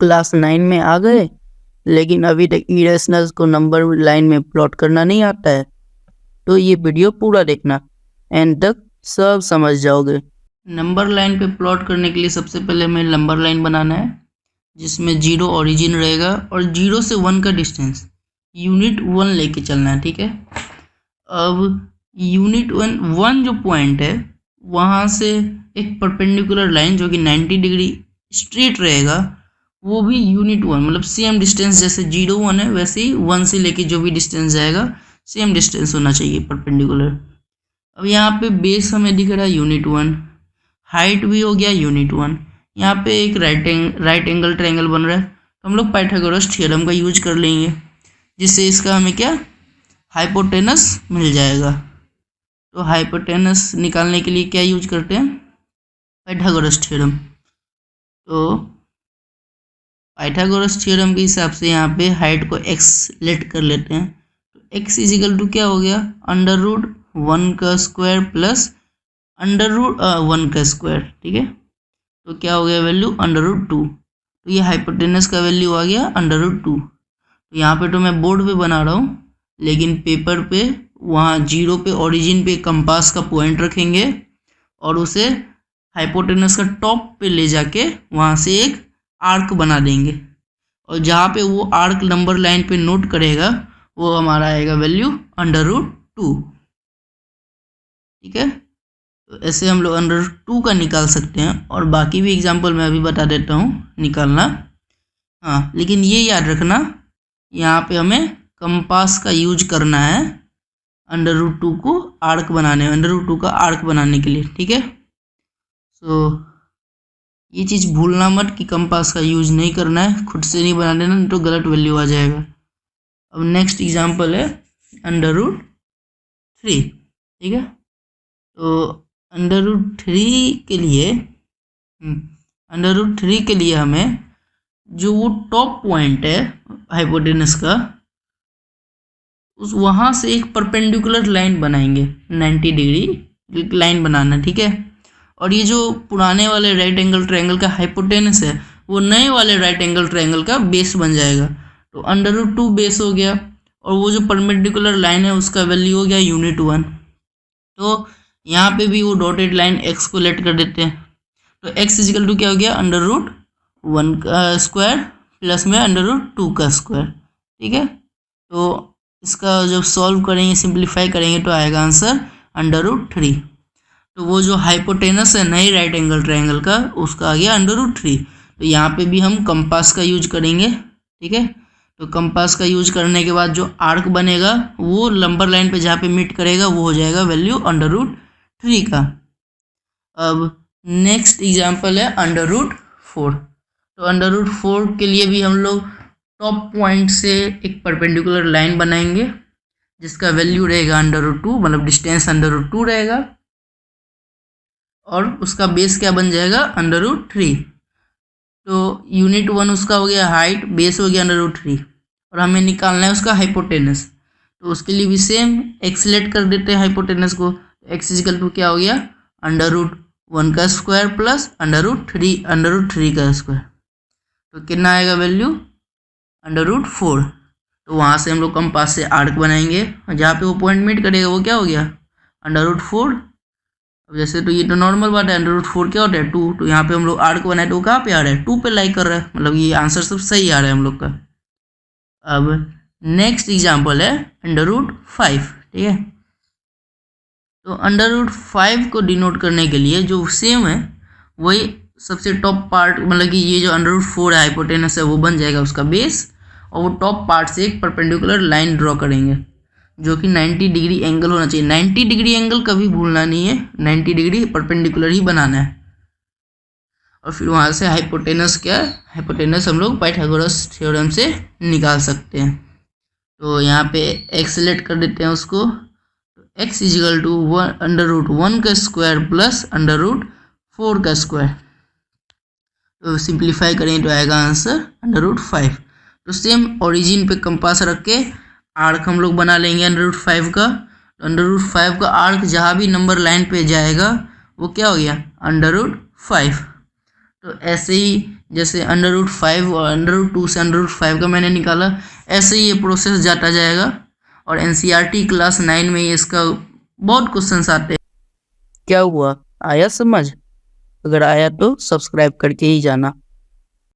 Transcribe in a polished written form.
Class 9 में आ गए लेकिन अभी तक इरेशनल्स को नंबर लाइन में प्लॉट करना नहीं आता है तो ये वीडियो पूरा देखना, एंड तक सब समझ जाओगे। नंबर लाइन पे प्लॉट करने के लिए सबसे पहले हमें नंबर लाइन बनाना है जिसमें 0 ओरिजिन रहेगा और 0 से 1 का डिस्टेंस यूनिट 1 लेके चलना है, ठीक है। अब यूनिट 1 जो पॉइंट है वहाँ से एक परपेंडिकुलर लाइन जो कि 90 डिग्री स्ट्रेट रहेगा वो भी यूनिट 1 मतलब सेम डिस्टेंस, जैसे 0 1 है वैसे ही 1 से लेके जो भी डिस्टेंस जाएगा सेम डिस्टेंस होना चाहिए परपेंडिकुलर। अब यहाँ पे बेस हमें दिख रहा है यूनिट 1, हाइट भी हो गया यूनिट 1। यहाँ पे एक राइट एंगल ट्रायंगल बन रहा है तो हम लोग पाइथागोरस थ्योरम का यूज कर लेंगे जिससे इसका हमें क्या हाइपोटेनस मिल जाएगा। तो हाइपोटेनस निकालने के लिए क्या यूज करते हैं, पाइथागोरस थ्योरम। तो पाइथागोरस थ्योरम के हिसाब से यहाँ पे हाइट को x लेट कर लेते हैं तो x इजिकल टू क्या हो गया, अंडर रूट 1 का स्क्वायर प्लस अंडर रूट 1 का स्क्वायर, ठीक है। तो क्या हो गया वैल्यू अंडर रूट 2। तो ये हाइपोटेनस का वैल्यू आ गया अंडर रूट 2। तो यहाँ पे तो मैं बोर्ड पे बना रहा हूँ लेकिन पेपर पे वहाँ 0 पे ओरिजिन पे कंपास का पॉइंट रखेंगे और उसे हाइपोटेनस का टॉप पे ले जाके वहाँ से एक आर्क बना देंगे और जहाँ पे वो आर्क नंबर लाइन पे नोट करेगा वो हमारा आएगा वैल्यू अंडर रूट 2, ठीक है। तो ऐसे हम लोग अंडर रूट 2 का निकाल सकते हैं और बाकी भी एग्जाम्पल मैं अभी बता देता हूँ निकालना। हाँ, लेकिन ये याद रखना यहाँ पे हमें कंपास का यूज करना है अंडर रूट 2 को आर्क बनाने, अंडर रूट 2 का आर्क बनाने के लिए, ठीक है। सो ये चीज़ भूलना मत कि कंपास का यूज नहीं करना है, खुद से नहीं बना देना नहीं तो गलत वैल्यू आ जाएगा। अब नेक्स्ट एग्जांपल है अंडर रूट 3, ठीक है। तो अंडर रूट 3 के लिए हमें जो वो टॉप पॉइंट है हाइपोटेनस का उस वहाँ से एक परपेंडिकुलर लाइन बनाएंगे, 90 डिग्री लाइन बनाना, ठीक है। और ये जो पुराने वाले राइट एंगल ट्रायंगल का हाइपोटेनस है वो नए वाले राइट एंगल ट्रायंगल का बेस बन जाएगा। तो अंडर रूट 2 बेस हो गया और वो जो परपेंडिकुलर लाइन है उसका वैल्यू हो गया यूनिट 1। तो यहाँ पे भी वो डॉटेड लाइन x को लेट कर देते हैं तो x इजिकल टू क्या हो गया अंडर रूट 1 का स्क्वायर प्लस में अंडर रूट 2 का स्क्वायर, ठीक है। तो इसका जब सॉल्व करेंगे सिंप्लीफाई करेंगे तो आएगा आंसर अंडर रूट 3। तो वो जो हाइपोटेनस है नए राइट एंगल ट्रायंगल का उसका आ गया अंडर रूट 3। तो यहाँ पे भी हम कंपास का यूज करेंगे, ठीक है। तो कंपास का यूज करने के बाद जो आर्क बनेगा वो नंबर लाइन पे जहाँ पे मीट करेगा वो हो जाएगा वैल्यू अंडर रूट 3 का। अब नेक्स्ट एग्जांपल है अंडर रूट 4। तो अंडर रूट 4 के लिए भी हम लोग टॉप पॉइंट से एक परपेंडिकुलर लाइन बनाएंगे जिसका वैल्यू रहेगा अंडर रूट 2 मतलब डिस्टेंस अंडर रूट 2 रहेगा और उसका बेस क्या बन जाएगा अंडर रूट 3। तो यूनिट 1 उसका हो गया हाइट, बेस हो गया अंडर रूट 3 और हमें निकालना है उसका हाइपोटेनस। तो उसके लिए भी सेम एक्स लेट कर देते हैं हाइपोटेनस को। एक्स इजिकल टू क्या हो गया अंडर रूट 1 का स्क्वायर प्लस अंडर रूट 3 का स्क्वायर। तो कितना आएगा वैल्यू अंडर रूट 4। तो वहाँ से हम लोग कंपास से आर्क बनाएंगे और जहाँ पे वो पॉइंट मीट करेगा वो क्या हो गया अंडर रूट 4। अब जैसे तो ये तो नॉर्मल बात है अंडर रूट 4 क्या होता है 2। तो यहाँ पे हम लोग आर्क बनाए तो वो कहाँ पे आ रहा है 2 पे लाई कर रहा है, मतलब ये आंसर सब सही आ रहा है हम लोग का। अब नेक्स्ट एग्जाम्पल है अंडर रूट 5, ठीक है। तो अंडर रूट 5 को डिनोट करने के लिए जो सेम है वही सबसे टॉप पार्ट मतलब कि ये जो अंडर रूट 4 है हाइपोटेनस है वो बन जाएगा उसका बेस और वो टॉप पार्ट से एक परपेंडिकुलर लाइन ड्रॉ करेंगे जो कि 90 डिग्री एंगल होना चाहिए। 90 डिग्री एंगल कभी भूलना नहीं है, 90 डिग्री परपेंडिकुलर ही बनाना है। और फिर वहाँ से हाइपोटेनस क्या है, हाइपोटेनस हम लोग पाइथागोरस थ्योरम से निकाल सकते हैं। तो यहाँ पे एक्स लेट कर देते हैं उसको। तो x is equal to under root 1 का स्क्वायर प्लस अंडर रूट 4 का स्क्वायर। तो सिंप्लीफाई करें तो आएगा आंसर अंडर रूट 5। तो सेम ओरिजिन पे कंपास रख के आर्क हम लोग बना लेंगे अंडर रूट 5 का। तो अंडर रूट 5 का आर्क जहाँ भी नंबर लाइन पे जाएगा वो क्या हो गया अंडर रूट 5। तो ऐसे ही जैसे √5 और √2 से √5 का मैंने निकाला, ऐसे ही ये प्रोसेस जाता जाएगा। और एनसीईआरटी क्लास 9 में इसका बहुत क्वेश्चंस आते हैं। क्या हुआ, आया समझ? अगर आया तो सब्सक्राइब करके ही जाना।